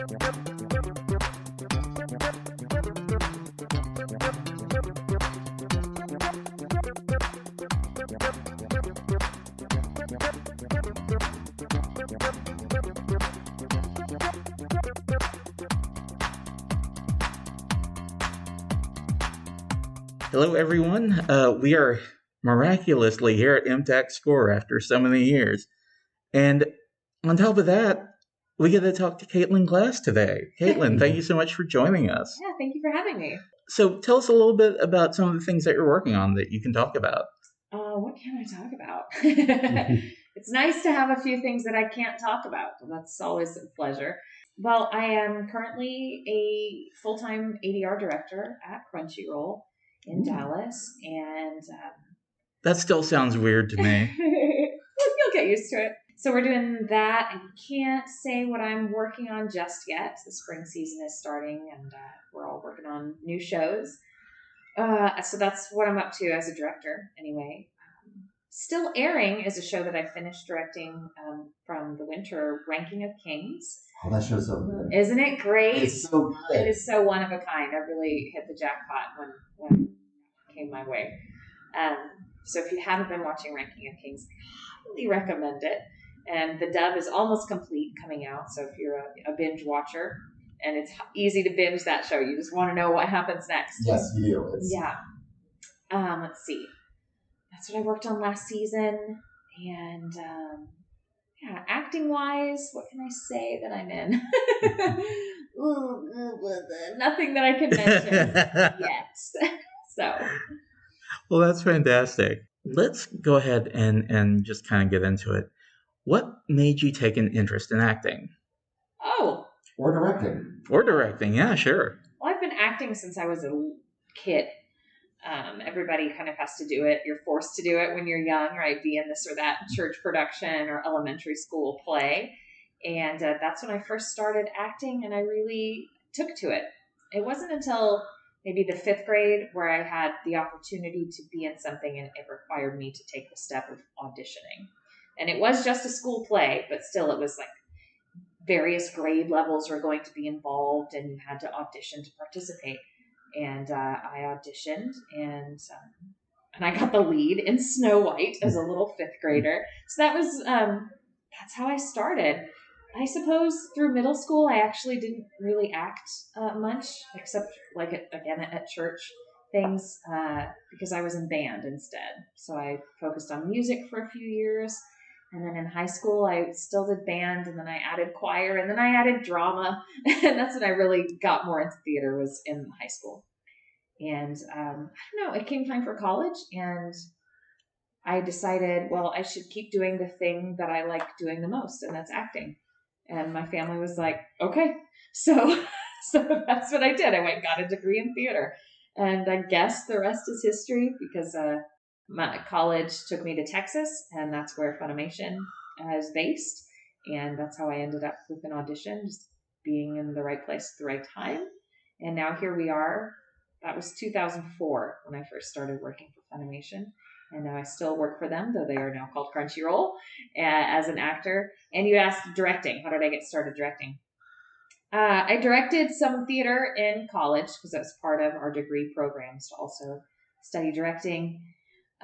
Hello, everyone. We are miraculously here at MTAC Score after so many years. And on top of that, we get to talk to Caitlin Glass today. Caitlin, thank you so much for joining us. Yeah, thank you for having me. So tell us a little bit about some of the things that you're working on that you can talk about. What can I talk about? It's nice to have a few things that I can't talk about. That's always a pleasure. Well, I am currently a full-time ADR director at Crunchyroll in Dallas, and that still sounds weird to me. You'll get used to it. So we're doing that. I can't say what I'm working on just yet. The spring season is starting, and we're all working on new shows. So that's what I'm up to as a director, anyway. Still airing is a show that I finished directing from the winter, Ranking of Kings. Oh, that show's so good. Isn't it great? It's so good. It is so one of a kind. I really hit the jackpot when it came my way. So if you haven't been watching Ranking of Kings, I highly recommend it. And the dub is almost complete coming out. So if you're a binge watcher, and it's easy to binge that show. You just want to know what happens next. Yes, you do. Yeah. Let's see. That's what I worked on last season. And acting-wise, what can I say that I'm in? Nothing that I can mention yet. So. Well, that's fantastic. Let's go ahead and just kind of get into it. What made you take an interest in acting? Oh. Or directing. Or directing, yeah, sure. Well, I've been acting since I was a kid. Everybody kind of has to do it. You're forced to do it when you're young, right? Be in this or that church production or elementary school play. And that's when I first started acting, and I really took to it. It wasn't until maybe the 5th grade where I had the opportunity to be in something, and it required me to take the step of auditioning. And it was just a school play, but still it was like various grade levels were going to be involved, and you had to audition to participate. And I auditioned, and I got the lead in Snow White as a little 5th grader. So that was that's how I started. I suppose through middle school, I actually didn't really act much, except like at church things, because I was in band instead. So I focused on music for a few years. And then in high school, I still did band, and then I added choir, and then I added drama. And that's when I really got more into theater, was in high school. And I don't know, it came time for college, and I decided, well, I should keep doing the thing that I like doing the most, and that's acting. And my family was like, okay. So that's what I did. I went and got a degree in theater. And I guess the rest is history, because my college took me to Texas, and that's where Funimation is based. And that's how I ended up with an audition, just being in the right place at the right time. And now here we are. That was 2004 when I first started working for Funimation. And now I still work for them, though they are now called Crunchyroll, as an actor. And you asked directing. How did I get started directing? I directed some theater in college, because that was part of our degree programs to also study directing.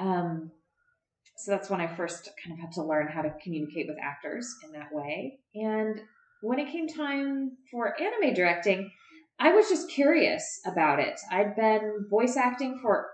So that's when I first kind of had to learn how to communicate with actors in that way. And when it came time for anime directing, I was just curious about it. I'd been voice acting for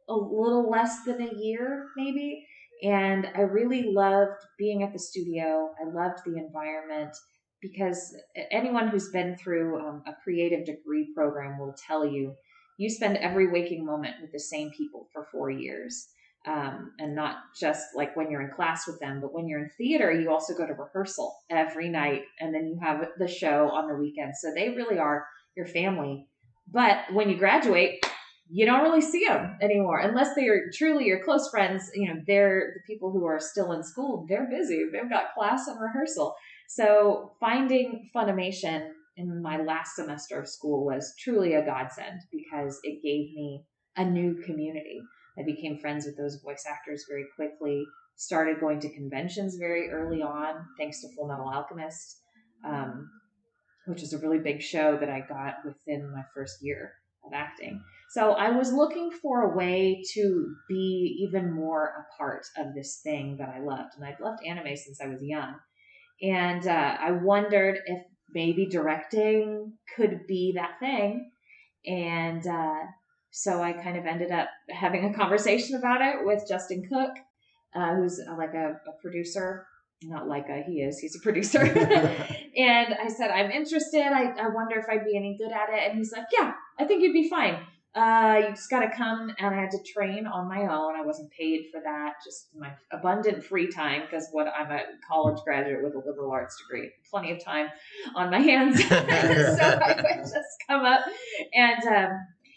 a little less than a year, maybe. And I really loved being at the studio. I loved the environment, because anyone who's been through a creative degree program will tell you, you spend every waking moment with the same people for 4 years. And not just like when you're in class with them, but when you're in theater, you also go to rehearsal every night, and then you have the show on the weekend. So they really are your family. But when you graduate, you don't really see them anymore, unless they are truly your close friends. You know, they're the people who are still in school. They're busy. They've got class and rehearsal. So finding Funimation in my last semester of school was truly a godsend, because it gave me a new community. I became friends with those voice actors very quickly, started going to conventions very early on, thanks to Fullmetal Alchemist. which is a really big show that I got within my first year of acting. So I was looking for a way to be even more a part of this thing that I loved. And I'd loved anime since I was young. And I wondered if maybe directing could be that thing. And so I kind of ended up having a conversation about it with Justin Cook, who's like a producer. Not like he's a producer. And I said, I'm interested. I wonder if I'd be any good at it. And he's like, yeah, I think you'd be fine. You just got to come. And I had to train on my own. I wasn't paid for that. Just my abundant free time, because I'm a college graduate with a liberal arts degree. Plenty of time on my hands. So I would just come up and,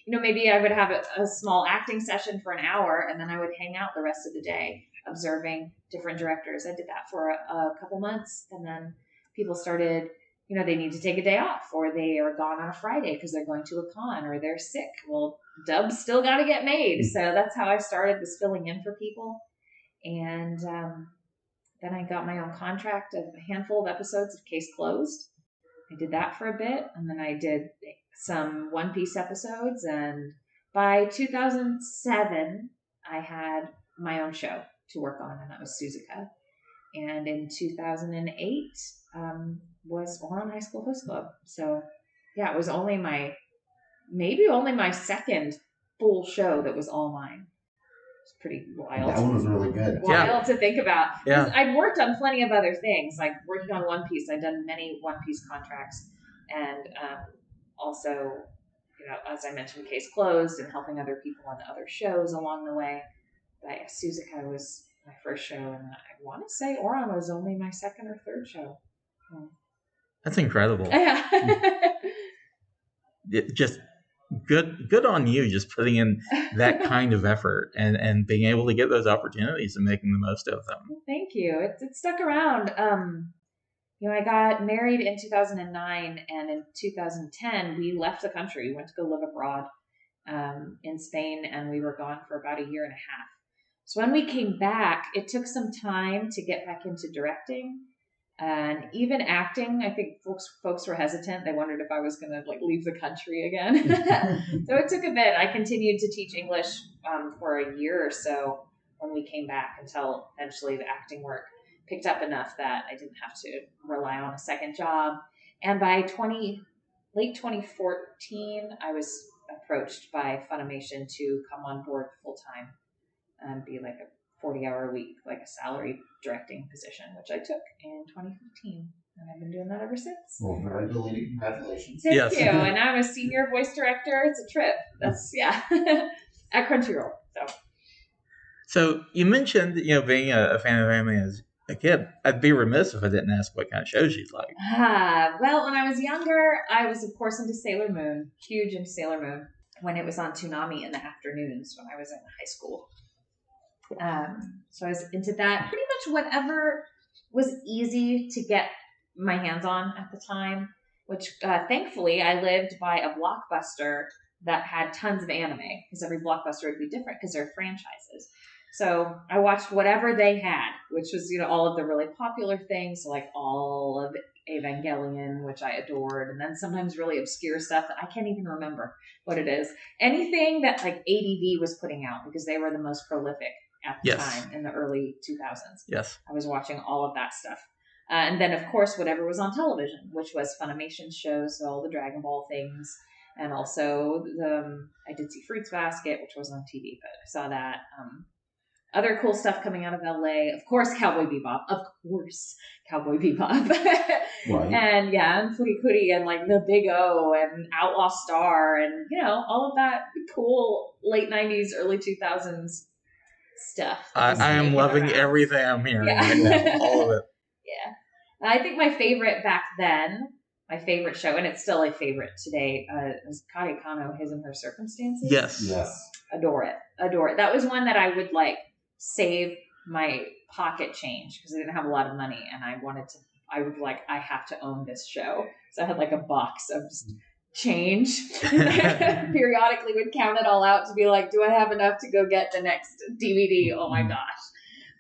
maybe I would have a small acting session for an hour, and then I would hang out the rest of the day observing different directors. I did that for a couple months, and then people started, they need to take a day off, or they are gone on a Friday because they're going to a con, or they're sick. Well, dubs still got to get made. So that's how I started this filling in for people. And then I got my own contract of a handful of episodes of Case Closed. I did that for a bit, and then I did some One Piece episodes, and by 2007, I had my own show to work on, and that was Suzuka. And in 2008 was Ouran High School Host Club. So yeah, it was maybe only my second full show that was all mine. It's pretty wild. That one was really good. Wild to think about. Yeah. I'd worked on plenty of other things, like working on One Piece. I'd done many One Piece contracts, and also, as I mentioned, Case Closed, and helping other people on other shows along the way. But Suzuka was my first show, and I want to say Ouran was only my second or third show. That's incredible. Yeah. Just good on you, just putting in that kind of effort and being able to get those opportunities and making the most of them. Thank you. It stuck around. I got married in 2009, and in 2010, we left the country. We went to go live abroad in Spain, and we were gone for about a year and a half. So when we came back, it took some time to get back into directing. And even acting, I think folks were hesitant. They wondered if I was going to leave the country again. So it took a bit. I continued to teach English for a year or so when we came back, until eventually the acting work picked up enough that I didn't have to rely on a second job. And by late 2014, I was approached by Funimation to come on board full time and be like a 40-hour a week, like a salaried directing position, which I took in 2015. And I've been doing that ever since. Well, very belated congratulations. Thank you. And I'm a senior voice director. It's a trip. That's, at Crunchyroll. So you mentioned, being a fan of anime as a kid. I'd be remiss if I didn't ask what kind of shows you'd like. Well, when I was younger, I was, of course, into Sailor Moon. Huge into Sailor Moon. When it was on Toonami in the afternoons when I was in high school. So I was into that. Pretty much whatever was easy to get my hands on at the time, which thankfully I lived by a Blockbuster that had tons of anime, because every Blockbuster would be different because they're franchises. So I watched whatever they had, which was, all of the really popular things, so like all of Evangelion, which I adored, and then sometimes really obscure stuff that I can't even remember what it is. Anything that like ADV was putting out, because they were the most prolific at the time in the early 2000s. Yes. I was watching all of that stuff. And then, of course, whatever was on television, which was Funimation's shows, so all the Dragon Ball things. And also, I did see Fruits Basket, which wasn't on TV, but I saw that. Other cool stuff coming out of LA. Of course, Cowboy Bebop. Right. And and Furikuri and like the Big O and Outlaw Star and, all of that cool late 90s, early 2000s stuff. I am loving everything I'm hearing right now. All of it. Yeah. I think my favorite back then, my favorite show, and it's still a favorite today, is Kare Kano, His and Her Circumstances. Yes. Adore it. That was one that I would save my pocket change because I didn't have a lot of money, and I have to own this show. So I had a box of just change. Periodically would count it all out to be like, do I have enough to go get the next DVD? Oh my gosh.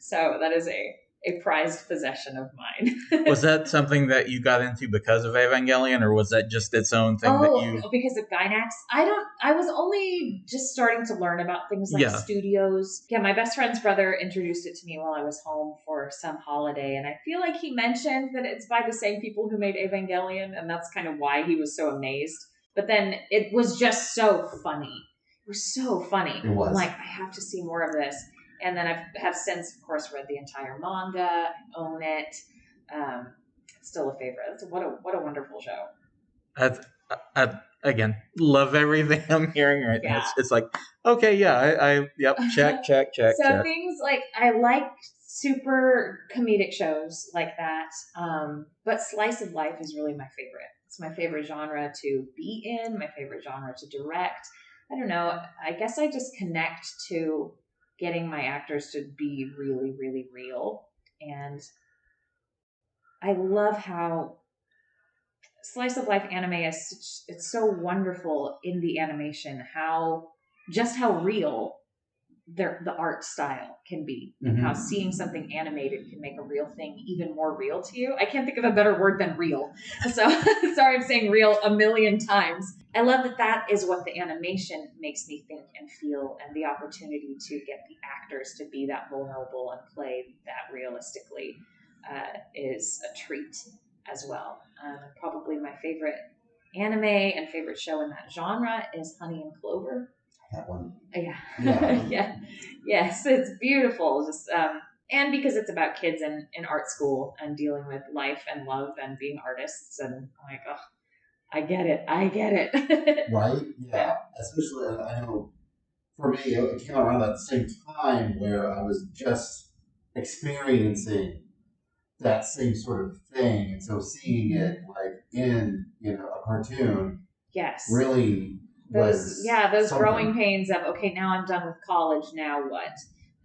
So that is a a prized possession of mine. Was that something that you got into because of Evangelion, or was that just its own thing that you... because of Gainax? I was only just starting to learn about things like studios. Yeah, my best friend's brother introduced it to me while I was home for some holiday, and I feel like he mentioned that it's by the same people who made Evangelion, and that's kind of why he was so amazed. But then it was just so funny. It was so funny. It was. I'm like, I have to see more of this. And then I have since, of course, read the entire manga. I own it. It's still a favorite. What a wonderful show. I again, love everything I'm hearing right now. It's like, okay, yeah, yep, check. So things like, I like super comedic shows like that. But slice of life is really my favorite. It's my favorite genre to be in, my favorite genre to direct. I don't know. I guess I just connect to getting my actors to be really, really real. And I love how slice of life anime is it's so wonderful in the animation, how real the art style can be, and how seeing something animated can make a real thing even more real to you. I can't think of a better word than real. So sorry, I'm saying real a million times. I love that is what the animation makes me think and feel, and the opportunity to get the actors to be that vulnerable and play that realistically is a treat as well. Probably my favorite anime and favorite show in that genre is Honey and Clover. That one. Yeah. Yes, it's beautiful. Just and because it's about kids in art school and dealing with life and love and being artists, and I'm like, oh, I get it. Right? Yeah. Especially, I know for me, it came around at the same time where I was just experiencing that same sort of thing, and so seeing it like in a cartoon, really. Those growing pains of, okay, now I'm done with college, now what?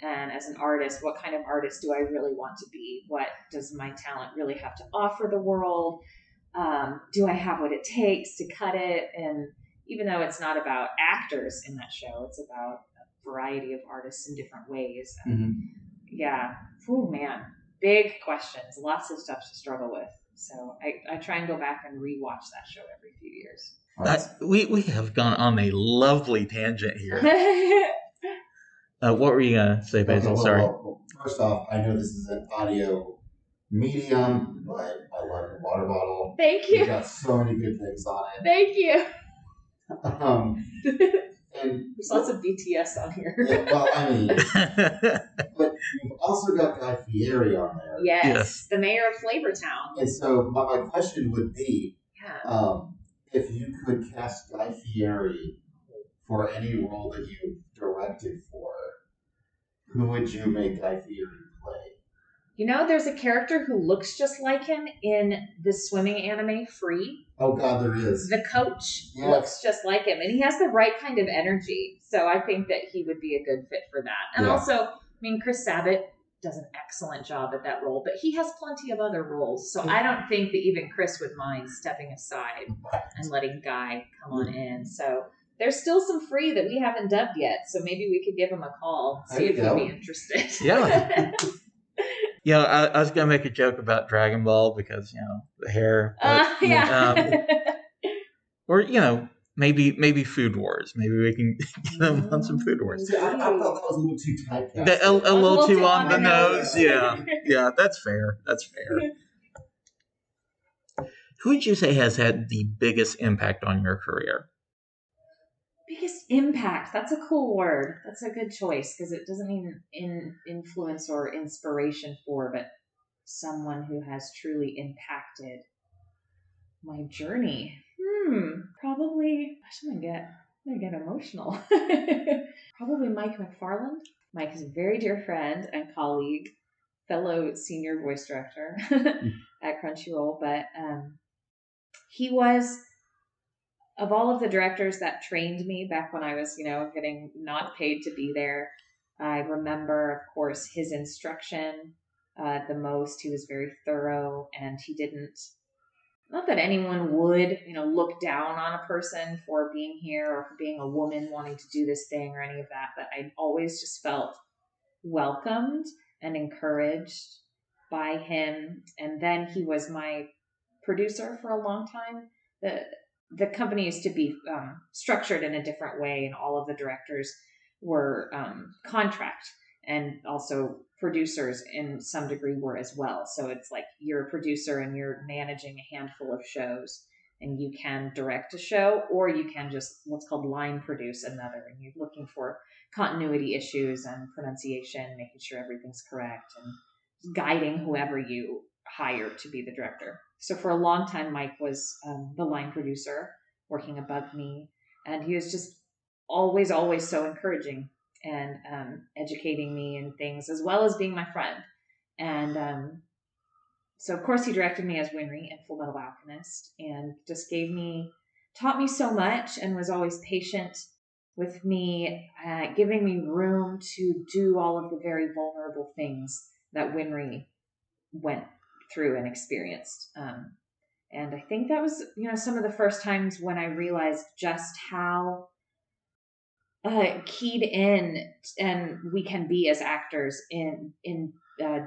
And as an artist, what kind of artist do I really want to be? What does my talent really have to offer the world? Do I have what it takes to cut it? And even though it's not about actors in that show, it's about a variety of artists in different ways. Yeah. Oh, man. Big questions. Lots of stuff to struggle with. So I try and go back and rewatch that show every few years. We have gone on a lovely tangent here. What were you going to say, Basil? Okay, Sorry. Well, first off, I know this is an audio medium, but I love your water bottle. Thank you. You've got so many good things on it. Thank you. And there's lots of BTS on here. Yeah, well, I mean, but you've also got Guy Fieri on there. Yes, the mayor of Flavortown. And so my question would be, if you could cast Guy Fieri for any role that you directed for, who would you make Guy Fieri play? There's a character who looks just like him in the swimming anime Free. Oh, God, there is. The coach looks just like him, and he has the right kind of energy. So I think that he would be a good fit for that. And also, Chris Sabat does an excellent job at that role, but he has plenty of other roles. So I don't think that even Chris would mind stepping aside and letting Guy come on in. So there's still some Free that we haven't dubbed yet. So maybe we could give him a call, see if he'd be interested. Yeah. I was going to make a joke about Dragon Ball because, the hair. But, or, maybe Food Wars. Maybe we can get them on some Food Wars. I thought that was a little too typecast. A little too on the nose. Yeah, that's fair. Who would you say has had the biggest impact on your career? Biggest impact. That's a cool word. That's a good choice because it doesn't mean influence or inspiration for, but someone who has truly impacted my journey. Probably. I'm gonna get emotional. Probably Mike McFarland. Mike is a very dear friend and colleague, fellow senior voice director at Crunchyroll, but he was. Of all of the directors that trained me back when I was, getting not paid to be there, I remember, of course, his instruction the most. He was very thorough, and he didn't, not that anyone would, look down on a person for being here or for being a woman wanting to do this thing or any of that, but I always just felt welcomed and encouraged by him, and then he was my producer for a long time. The company used to be structured in a different way, and all of the directors were contract, and also producers in some degree were as well. So it's like you're a producer and you're managing a handful of shows, and you can direct a show, or you can just what's called line produce another, and you're looking for continuity issues and pronunciation, making sure everything's correct, and guiding whoever you hire to be the director. So for a long time, Mike was the line producer working above me, and he was just always so encouraging and educating me in things, as well as being my friend. And so of course he directed me as Winry in Fullmetal Alchemist, and just taught me so much, and was always patient with me, giving me room to do all of the very vulnerable things that Winry went through and experienced. And I think that was, some of the first times when I realized just how keyed in and we can be as actors in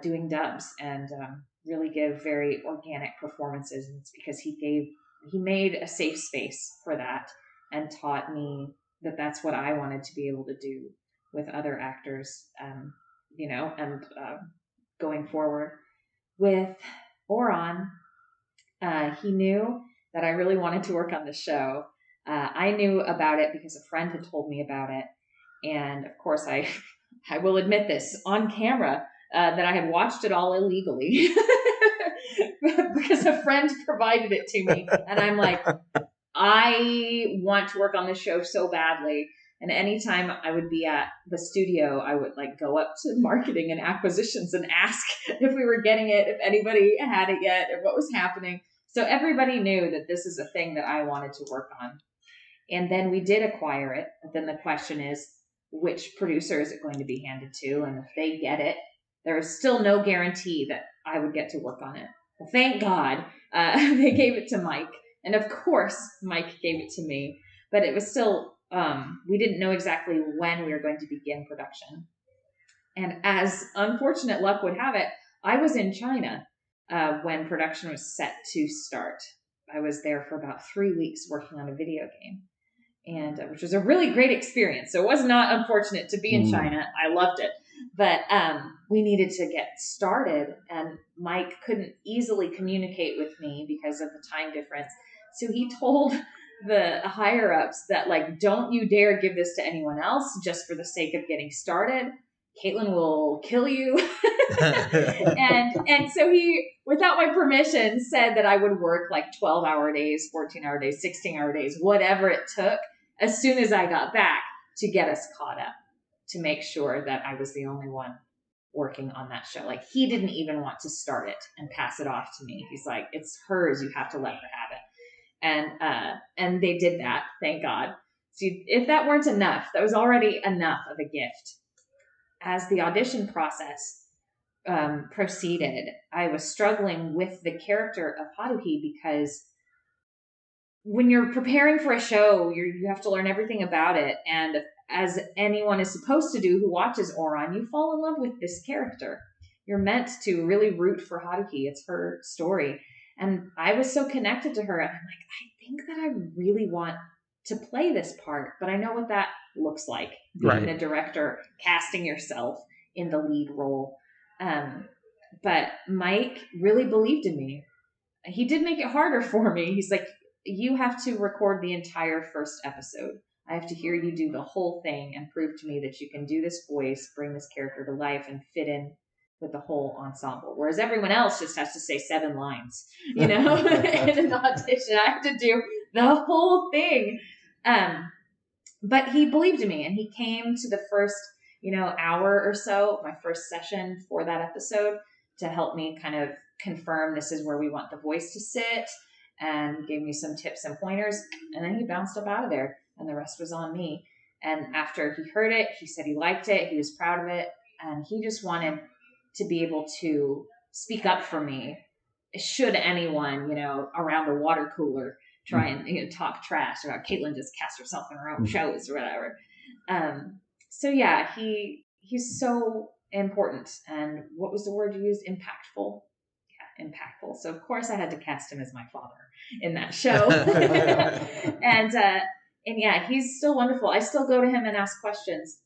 doing dubs, and really give very organic performances. And it's because he made a safe space for that, and taught me that that's what I wanted to be able to do with other actors, and going forward with Ouran. He knew that I really wanted to work on the show. I knew about it because a friend had told me about it. And of course, I will admit this on camera, that I had watched it all illegally because a friend provided it to me. And I'm like, I want to work on this show so badly. And anytime I would be at the studio, I would go up to marketing and acquisitions and ask if we were getting it, if anybody had it yet, and what was happening. So everybody knew that this is a thing that I wanted to work on. And then we did acquire it. But then the question is, which producer is it going to be handed to? And if they get it, there is still no guarantee that I would get to work on it. Well, thank God they gave it to Mike. And of course, Mike gave it to me. But it was still, we didn't know exactly when we were going to begin production. And as unfortunate luck would have it, I was in China when production was set to start. I was there for about 3 weeks working on a video game, and which was a really great experience. So it was not unfortunate to be in China. I loved it. But we needed to get started, and Mike couldn't easily communicate with me because of the time difference. So he told the higher-ups that, don't you dare give this to anyone else just for the sake of getting started. Caitlin will kill you. and so he, without my permission, said that I would work 12-hour days, 14-hour days, 16-hour days, whatever it took, as soon as I got back to get us caught up, to make sure that I was the only one working on that show. He didn't even want to start it and pass it off to me. He's like, it's hers. You have to let her have it. And they did that. Thank God. So if that weren't enough, that was already enough of a gift. As the audition process proceeded, I was struggling with the character of Haruhi, because when you're preparing for a show, you have to learn everything about it. And as anyone is supposed to do who watches Ouran, you fall in love with this character. You're meant to really root for Haruhi. It's her story. And I was so connected to her. And I'm like, I think that I really want to play this part, but I know what that looks like, being the director, casting yourself in the lead role. But Mike really believed in me. He did make it harder for me. He's like, you have to record the entire first episode. I have to hear you do the whole thing and prove to me that you can do this voice, bring this character to life, and fit in with the whole ensemble. Whereas everyone else just has to say 7 lines, in an audition. I have to do the whole thing. But he believed in me, and he came to the first, hour or so, my first session for that episode, to help me kind of confirm this is where we want the voice to sit, and gave me some tips and pointers. And then he bounced up out of there, and the rest was on me. And after he heard it, he said he liked it. He was proud of it. And he just wanted to be able to speak up for me, should anyone, around the water cooler try and talk trash about Caitlin just cast herself in her own shows or whatever. So yeah, he's so important. And what was the word you used? Impactful. Yeah, impactful. So of course I had to cast him as my father in that show. and yeah, he's still wonderful. I still go to him and ask questions.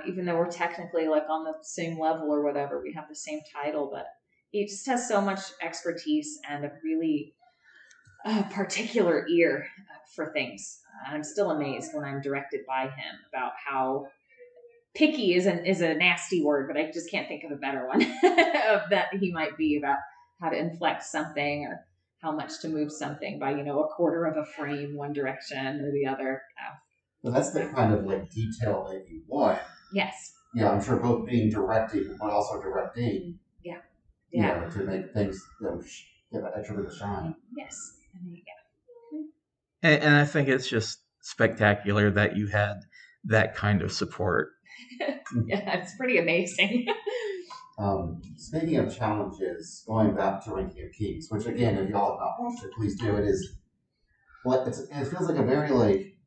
Even though we're technically like on the same level or whatever, we have the same title, but he just has so much expertise and a really particular ear for things. I'm still amazed when I'm directed by him about how picky is a nasty word, but I just can't think of a better one of that he might be about how to inflect something or how much to move something by, a quarter of a frame one direction or the other. Well, that's the kind of like detail that you want. Yes. Yeah, I'm sure both being directing but also directing. Yeah. To make things give an extra bit of shine. Yes. And I think it's just spectacular that you had that kind of support. Yeah, it's pretty amazing. Speaking of challenges, going back to Ranking of Kings, which again, if y'all have not watched it, please do. It feels like a very like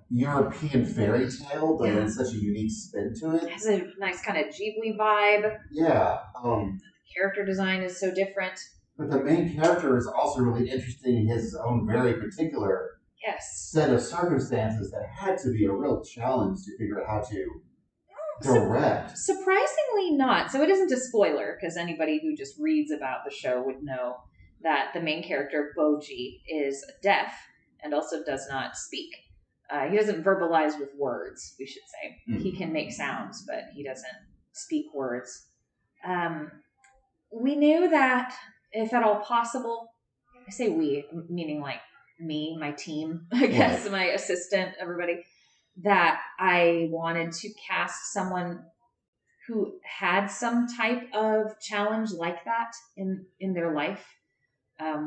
European fairy tale, but it's such a unique spin to it. It has a nice kind of Ghibli vibe. Yeah. Character design is so different. But the main character is also really interesting in his own very particular set of circumstances that had to be a real challenge to figure out how to direct. Surprisingly not. So it isn't a spoiler, because anybody who just reads about the show would know that the main character, Boji, is deaf and also does not speak. He doesn't verbalize with words, we should say. He can make sounds, but he doesn't speak words. We knew that, if at all possible, I say we, meaning like me, my team, I guess, my assistant, everybody, that I wanted to cast someone who had some type of challenge like that in their life,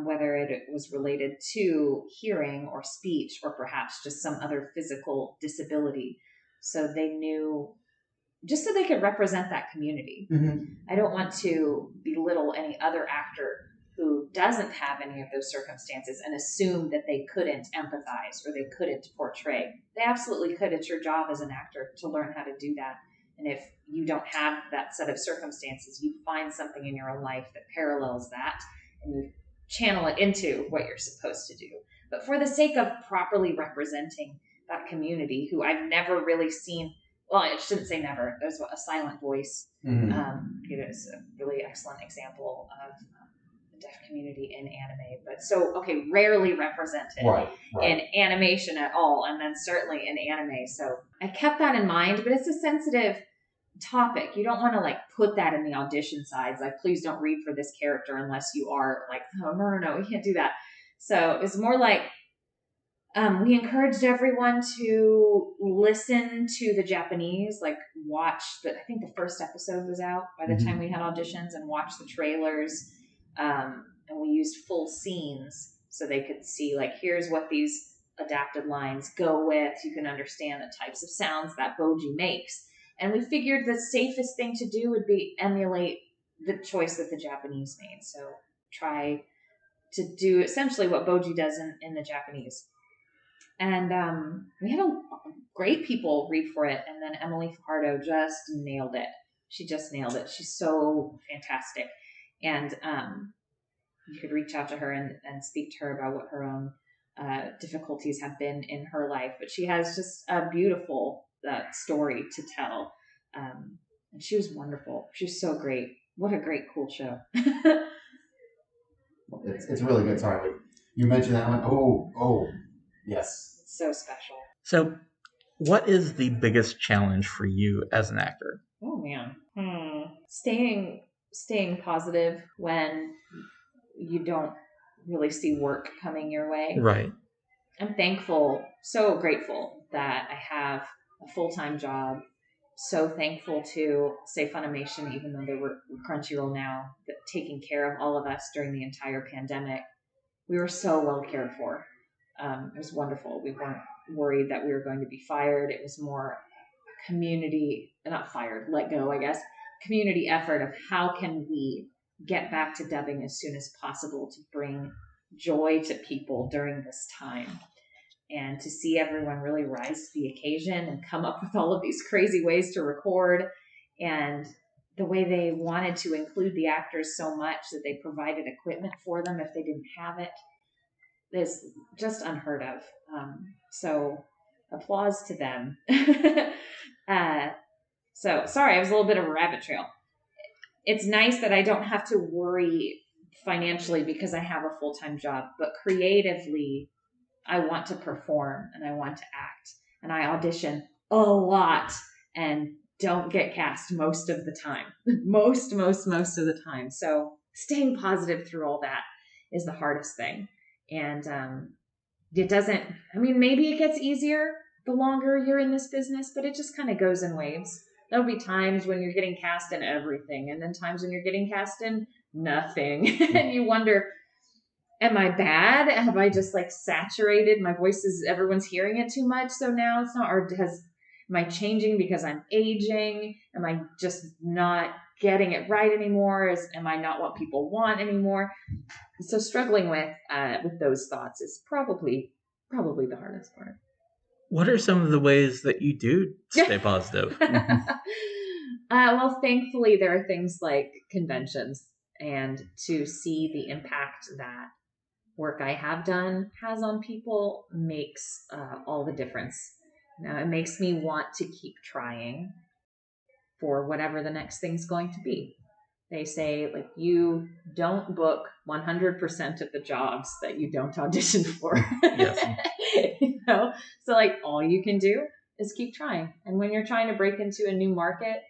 whether it was related to hearing or speech or perhaps just some other physical disability. So they knew, just so they could represent that community. Mm-hmm. I don't want to belittle any other actor who doesn't have any of those circumstances and assume that they couldn't empathize or they couldn't portray. They absolutely could. It's your job as an actor to learn how to do that. And if you don't have that set of circumstances, you find something in your own life that parallels that and you channel it into what you're supposed to do. But for the sake of properly representing that community, who I've never really seen, well, I shouldn't say never. There's a silent voice. Mm-hmm. It's a really excellent example of the deaf community in anime. But rarely represented in animation at all, and then certainly in anime. So I kept that in mind, but it's a sensitive topic. You don't want to put that in the audition sides. Please don't read for this character unless you are oh, no, we can't do that. So it was more we encouraged everyone to listen to the Japanese, watch I think the first episode was out by the time we had auditions, and watch the trailers. And we used full scenes so they could see, here's what these adapted lines go with. You can understand the types of sounds that Boji makes. And we figured the safest thing to do would be emulate the choice that the Japanese made. So try to do essentially what Boji does in the Japanese. And we had great people read for it. And then Emily Fajardo just nailed it. She just nailed it. She's so fantastic. And you could reach out to her and speak to her about what her own difficulties have been in her life. But she has just a beautiful story to tell. And she was wonderful. She's so great. What a great, cool show. It's really good. Sorry, you mentioned that one. Oh, yes. It's so special. So, what is the biggest challenge for you as an actor? Oh, man. Staying positive when you don't really see work coming your way. Right. I'm thankful, so grateful that I have a full-time job. So thankful to say Funimation, even though they were Crunchyroll now, that taking care of all of us during the entire pandemic. We were so well cared for. It was wonderful. We weren't worried that we were going to be fired. It was more community, not fired, let go, I guess, community effort of how can we get back to dubbing as soon as possible to bring joy to people during this time. And to see everyone really rise to the occasion and come up with all of these crazy ways to record And the way they wanted to include the actors so much that they provided equipment for them if they didn't have it is just unheard of. So applause to them. So sorry, I was a little bit of a rabbit trail. It's nice that I don't have to worry financially because I have a full-time job, but creatively, I want to perform and I want to act, and I audition a lot and don't get cast most of the time. most of the time. So staying positive through all that is the hardest thing. And it doesn't, I mean, maybe it gets easier the longer you're in this business, but it just kind of goes in waves. There'll be times when you're getting cast in everything, and then times when you're getting cast in nothing. And you wonder, am I bad? Have I just like saturated? My voice is, everyone's hearing it too much. So now it's not, or am I changing because I'm aging? Am I just not getting it right anymore? Am I not what people want anymore? So struggling with those thoughts is probably the hardest part. What are some of the ways that you do stay positive? Well, thankfully, there are things like conventions, and to see the impact that work I have done has on people makes all the difference. Now, it makes me want to keep trying for whatever the next thing's going to be. They say, like, you don't book 100% of the jobs that you don't audition for. Yes. You know? So, like, all you can do is keep trying. And when you're trying to break into a new market,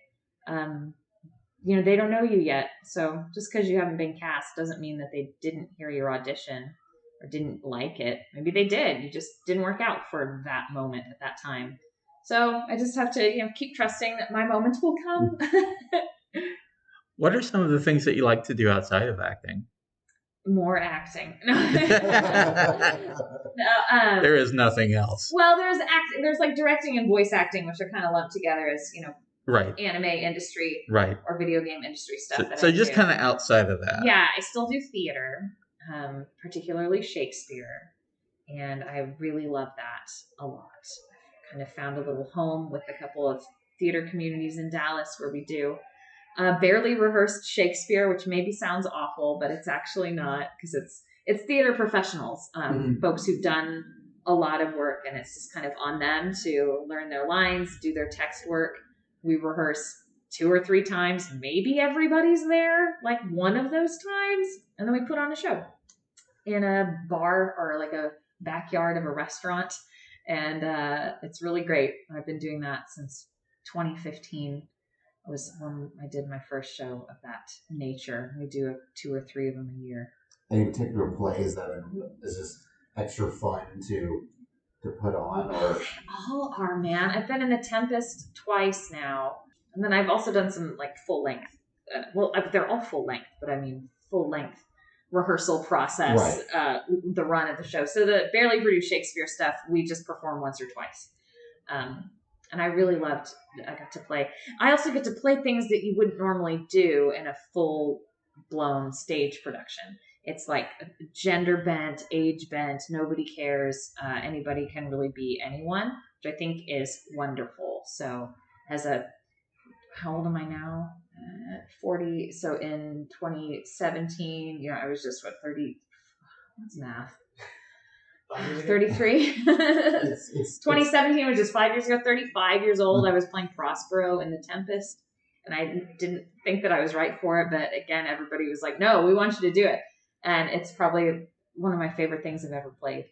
you know, they don't know you yet. So just because you haven't been cast doesn't mean that they didn't hear your audition or didn't like it. Maybe they did. You just didn't work out for that moment at that time. So I just have to, you know, keep trusting that my moment will come. What are some of the things that you like to do outside of acting? More acting. There is nothing else. Well, there's like directing and voice acting, which are kind of lumped together as, you know, right, anime industry, right, or video game industry stuff. So just kind of outside of that. Yeah, I still do theater, particularly Shakespeare, and I really love that a lot. I've kind of found a little home with a couple of theater communities in Dallas where we do barely rehearsed Shakespeare, which maybe sounds awful, but it's actually not, because it's theater professionals, folks who've done a lot of work, and it's just kind of on them to learn their lines, do their text work. We rehearse 2 or 3 times. Maybe everybody's there like one of those times, and then we put on a show in a bar or like a backyard of a restaurant, and it's really great. I've been doing that since 2015. Was when I did my first show of that nature. We do 2 or 3 of them a year. Any particular plays that is just extra fun to put on, or all are, man. I've been in The Tempest twice now, and then I've also done some like full length. Well, they're all full length, but I mean full length rehearsal process. Right. The run of the show. So the barely produced Shakespeare stuff, we just perform once or twice. And I really loved, I got to play. I also get to play things that you wouldn't normally do in a full-blown stage production. It's like gender bent, age bent, nobody cares. Anybody can really be anyone, which I think is wonderful. So how old am I now? 40. So in 2017, you know, I was just, 30, what's math? 33. 2017 was just 5 years ago. 35 years old. I was playing Prospero in The Tempest, and I didn't think that I was right for it. But again, everybody was like, "No, we want you to do it," and it's probably one of my favorite things I've ever played.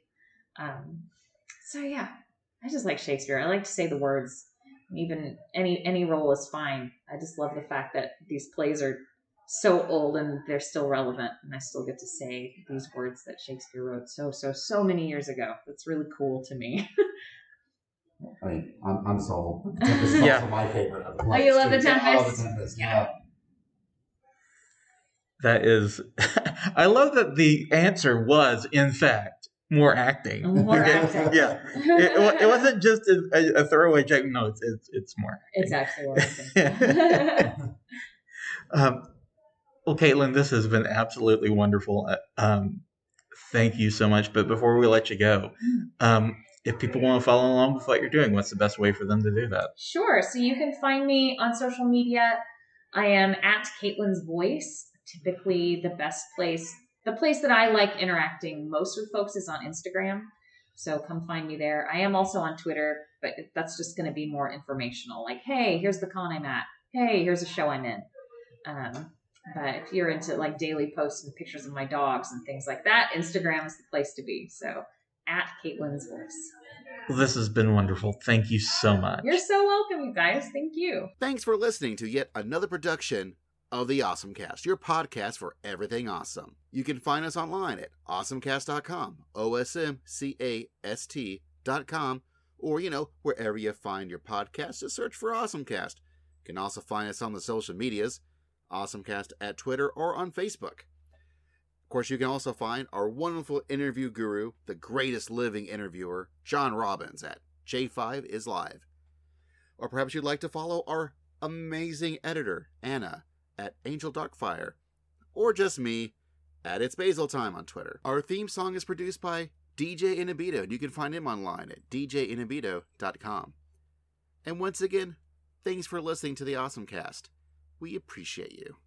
So yeah, I just like Shakespeare. I like to say the words. Even any role is fine. I just love the fact that these plays are so old and they're still relevant, and I still get to say these words that Shakespeare wrote so many years ago. That's really cool to me. I mean, I'm sold. The Tempest is also my favorite of the plays. Oh, you love The Tempest? I love The Tempest. Yeah. That is, I love that the answer was, in fact, more acting. More acting. Yeah. It wasn't just a throwaway joke. No, it's more acting. It's actually more acting. Well, Caitlin, this has been absolutely wonderful. Thank you so much. But before we let you go, if people want to follow along with what you're doing, what's the best way for them to do that? Sure. So you can find me on social media. I am at Caitlin's Voice. Typically the place that I like interacting most with folks is on Instagram. So come find me there. I am also on Twitter, but that's just going to be more informational. Like, hey, here's the con I'm at. Hey, here's a show I'm in. But if you're into like daily posts and pictures of my dogs and things like that, Instagram is the place to be. So at Caitlin's Voice. Well, this has been wonderful. Thank you so much. You're so welcome, you guys. Thank you. Thanks for listening to yet another production of the OSMcast, your podcast for everything awesome. You can find us online at awesomecast.com, OSMcast.com, or, wherever you find your podcast, just search for OSMcast. You can also find us on the social medias, OSMcast at Twitter or on Facebook. Of course, you can also find our wonderful interview guru, the greatest living interviewer, John Robbins, at J5 is Live. Or perhaps you'd like to follow our amazing editor, Anna, at Angel Darkfire, or just me at It's Basil Time on Twitter. Our theme song is produced by DJ Inabito, and you can find him online at djinabito.com. And once again, thanks for listening to the OSMcast. We appreciate you.